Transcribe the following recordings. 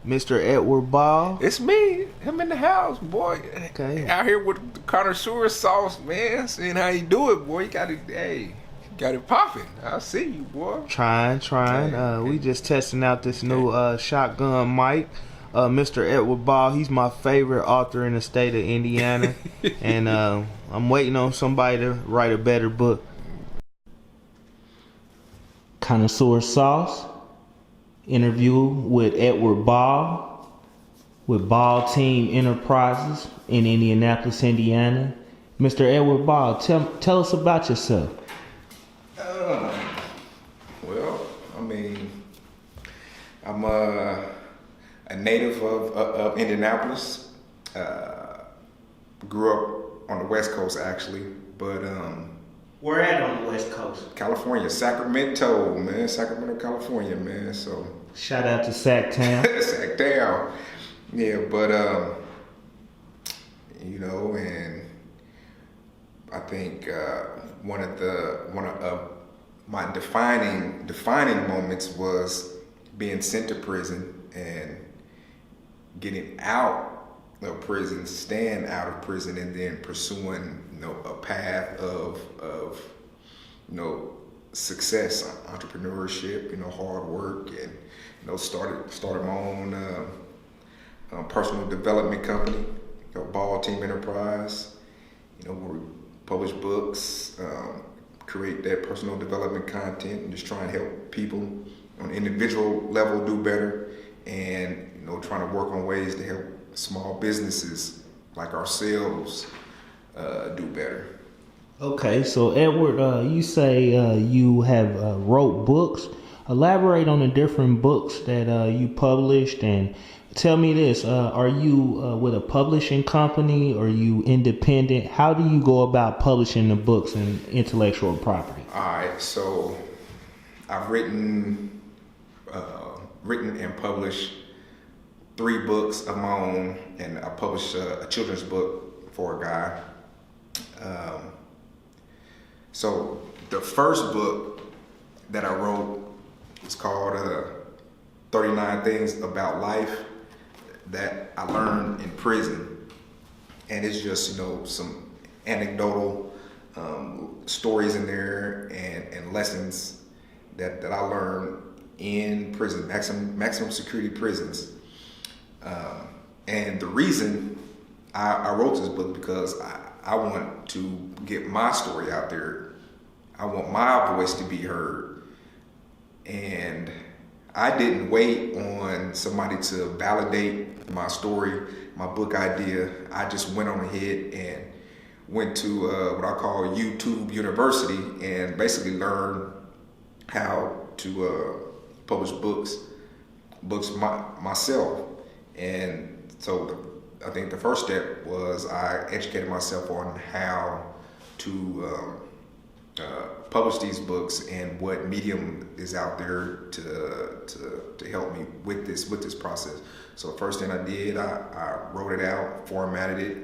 Mr. Edward Ball. It's me. Him in the house, boy. Okay. Out here with the Connoisseur sauce, man. Seeing how you do it, boy. You got it, got it popping. I see you, boy. Trying. We just testing out this new shotgun mic. Mr. Edward Ball, he's my favorite author in the state of Indiana. And I'm waiting on somebody to write a better book. Connoisseur Sauce. Interview with Edward Ball with Ball Team Enterprises in Indianapolis, Indiana. Mr. Edward Ball, tell us about yourself. Well, I mean, I'm a native of Indianapolis. Grew up on the West Coast, actually, but Where at on the West Coast? California, Sacramento, man. Sacramento, California, man. So Shout out to Sacktown. Sacktown. Yeah, but and I think one of my defining moments was being sent to prison and getting out of prison, staying out of prison, and then pursuing a path of success, entrepreneurship, hard work, and started my own personal development company, Ball Team Enterprise, where we publish books, create that personal development content, and just try and help people on an individual level do better, and trying to work on ways to help small businesses like ourselves do better. Okay, so Edward, you say you have wrote books. Elaborate on the different books that you published, and tell me this: are you with a publishing company, or are you independent? How do you go about publishing the books and intellectual property? All right, so I've written and published 3 books of my own, and I published a children's book for a guy. So the first book that I wrote is called 39 Things About Life That I Learned in Prison. And it's just, some anecdotal stories in there and lessons that I learned in prison, maximum security prisons. And the reason I wrote this book because I want to get my story out there. I want my voice to be heard. And I didn't wait on somebody to validate my story, my book idea. I just went on ahead and went to what I call YouTube University and basically learned how to publish books myself. And so I think the first step was I educated myself on how to publish these books and what medium is out there to help me with this process. So the first thing I did, I wrote it out, formatted it,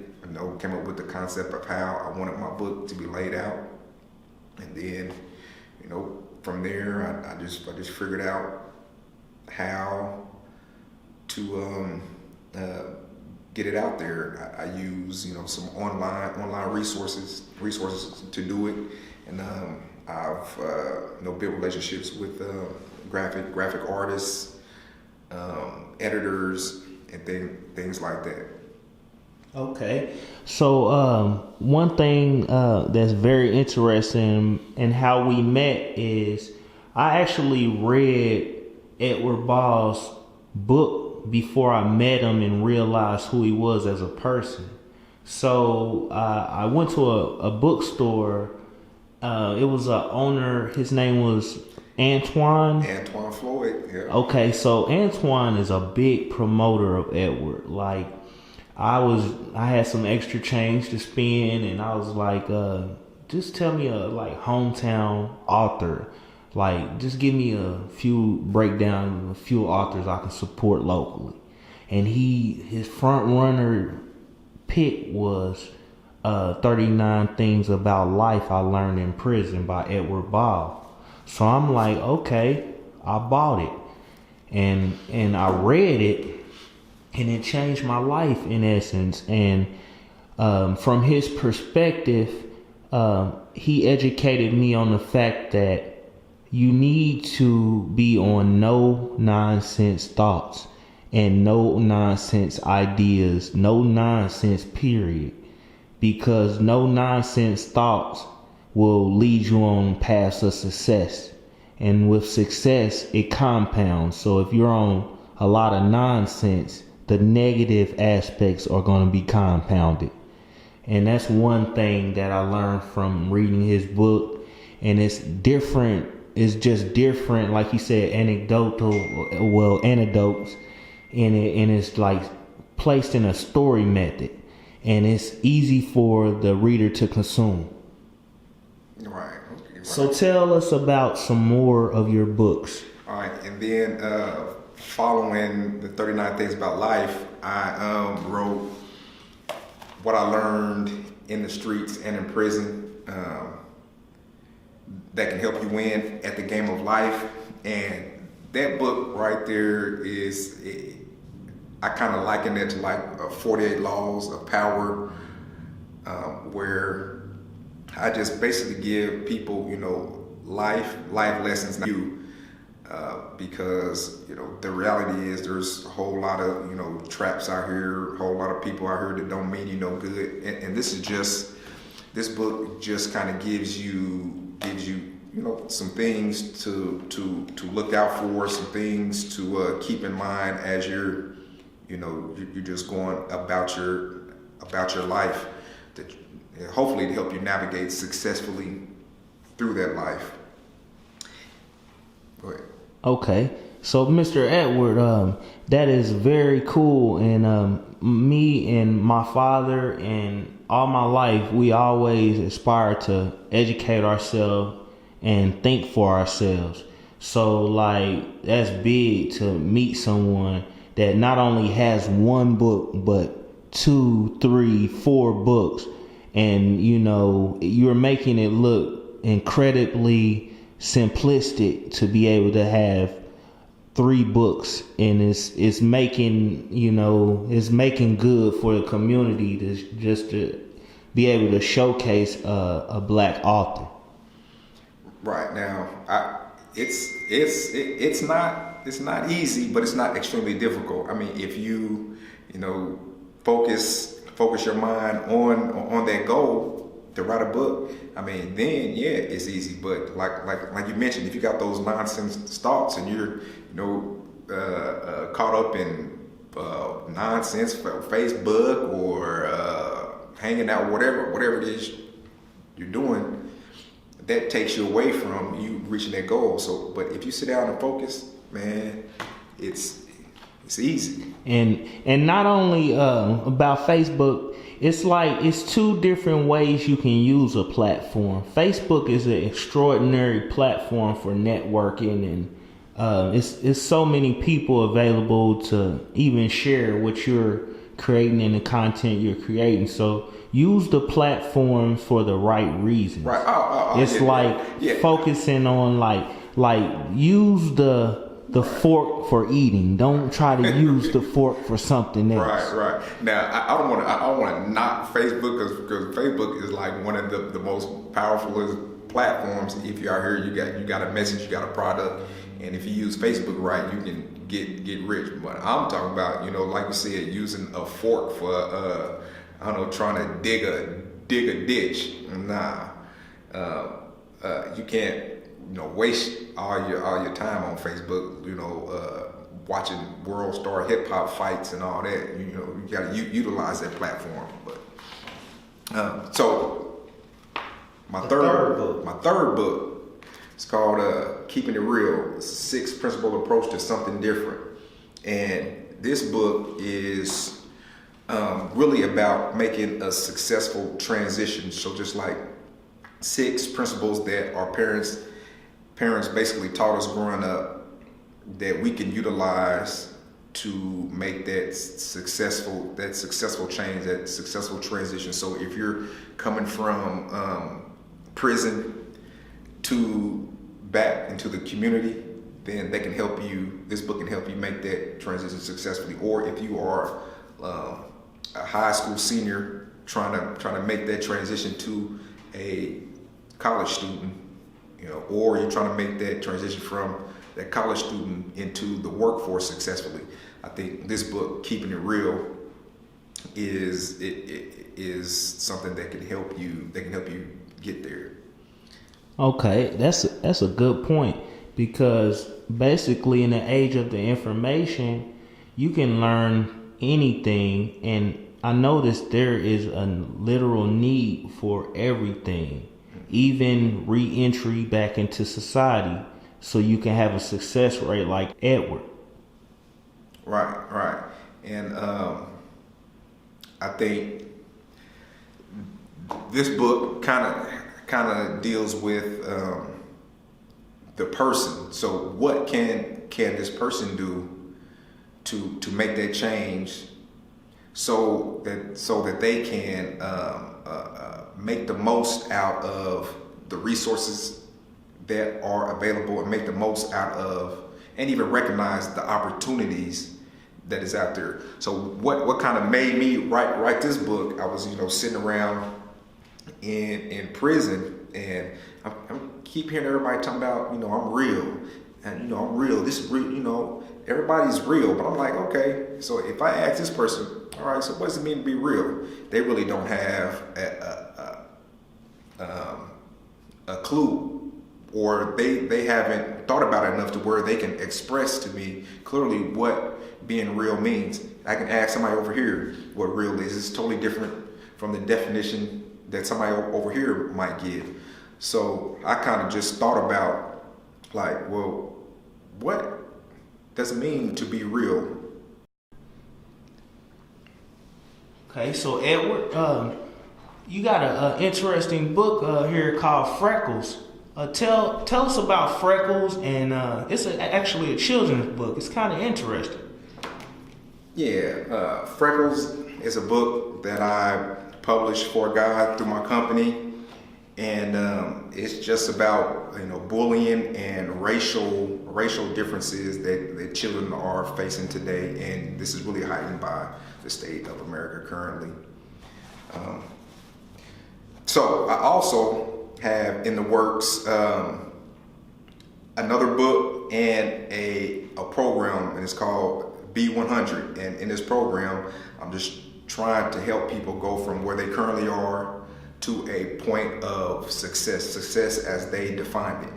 came up with the concept of how I wanted my book to be laid out, and then from there I just figured out how to get it out there. I use some online resources to do it, and I've built relationships with graphic artists, editors, and things like that. Okay, so one thing that's very interesting in how we met is I actually read Edward Ball's book before I met him and realized who he was as a person. So I went to a bookstore. It was a owner. His name was Antoine Floyd. Yeah. Okay, so Antoine is a big promoter of Edward. Like, I had some extra change to spend, and I was like, just tell me a hometown author. Like, just give me a few authors I can support locally. And his front runner pick was 39 Things About Life I Learned in Prison by Edward Ball. So I'm like, okay, I bought it. And I read it, and it changed my life in essence. And from his perspective, he educated me on the fact that you need to be on no nonsense thoughts and no nonsense ideas, no nonsense period, because no nonsense thoughts will lead you on paths of success. And with success, it compounds. So if you're on a lot of nonsense, the negative aspects are going to be compounded. And that's one thing that I learned from reading his book. And it's different. It's just different, like you said, anecdotes in it, and it's like placed in a story method, and it's easy for the reader to consume. Right. Okay, so tell us about some more of your books. All right, and then following the 39 Things About Life, I wrote what I learned in the streets and in prison that can help you win at the game of life. And that book right there is, I kind of liken it to like 48 Laws of Power, where I just basically give people, life lessons because, the reality is there's a whole lot of, traps out here, a whole lot of people out here that don't mean you no good. And this book just kind of gives you, some things to look out for, some things to keep in mind as you're just going about your life, that hopefully to help you navigate successfully through that life. Go ahead. Okay, so Mr. Edward, that is very cool, and me and my father and all my life, we always aspire to educate ourselves and think for ourselves. So like, that's big to meet someone that not only has one book, but 2, 3, 4 books. And, you're making it look incredibly simplistic to be able to have 3 books. And it's making, it's making good for the community to be able to showcase a black author. Right now, it's not easy, but it's not extremely difficult. I mean, if you focus your mind on that goal to write a book, I mean, then yeah, it's easy. But like you mentioned, if you got those nonsense thoughts and you're caught up in nonsense for Facebook or hanging out, whatever it is you're doing, that takes you away from you reaching that goal. So, but if you sit down and focus, man, it's easy. And not only about Facebook, it's 2 different ways you can use a platform. Facebook is an extraordinary platform for networking, and it's so many people available to even share what you're creating and the content you're creating. So use the platform for the right reasons. Right. It's focusing on like use the fork for eating. Don't try to use the fork for something else. Right. Now I don't want to knock Facebook because Facebook is like one of the most powerful platforms. If you're out here, you got a message, you got a product, and if you use Facebook right, you can get rich. But I'm talking about, like you said, using a fork for trying to dig a ditch. Nah, you can't waste all your time on Facebook. Watching world star hip hop fights and all that. You got to utilize that platform. But so my third book. It's called Keeping It Real, 6 Principle Approach to Something Different. And this book is really about making a successful transition. So just like 6 principles that our parents basically taught us growing up that we can utilize to make that successful change, that successful transition. So if you're coming from prison to back into the community, then they can help you. This book can help you make that transition successfully. Or if you are a high school senior trying to make that transition to a college student, or you're trying to make that transition from that college student into the workforce successfully, I think this book, Keeping It Real, is something that can help you. That can help you get there. Okay, that's a good point, because basically in the age of the information, you can learn anything, and I noticed there is a literal need for everything, even re-entry back into society, so you can have a success rate like Edward. Right. And I think this book kind of deals with the person. So what can this person do to make that change, so that they can make the most out of the resources that are available, and make the most out of, and even recognize the opportunities that is out there. So what kind of made me write this book? I was sitting around in prison, and I keep hearing everybody talking about I'm real, and I'm real. This is real. Everybody's real, but I'm like, okay. So if I ask this person, all right, so what does it mean to be real? They really don't have a clue, or they haven't thought about it enough to where they can express to me clearly what being real means. I can ask somebody over here what real is. It's totally different from the definition that somebody over here might give. So I kind of just thought about, like, well, what does it mean to be real? Okay, so Edward, you got an interesting book here called Freckles. Tell us about Freckles, and it's actually a children's book. It's kind of interesting. Yeah, Freckles is a book that I published for God through my company, and it's just about bullying and racial differences that children are facing today, and this is really heightened by the state of America currently. So I also have in the works another book and a program, and it's called B100. And in this program, I'm just trying to help people go from where they currently are to a point of success as they define it.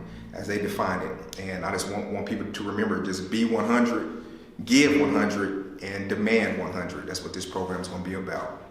And I just want people to remember, just be 100, give 100, and demand 100. That's what this program is going to be about.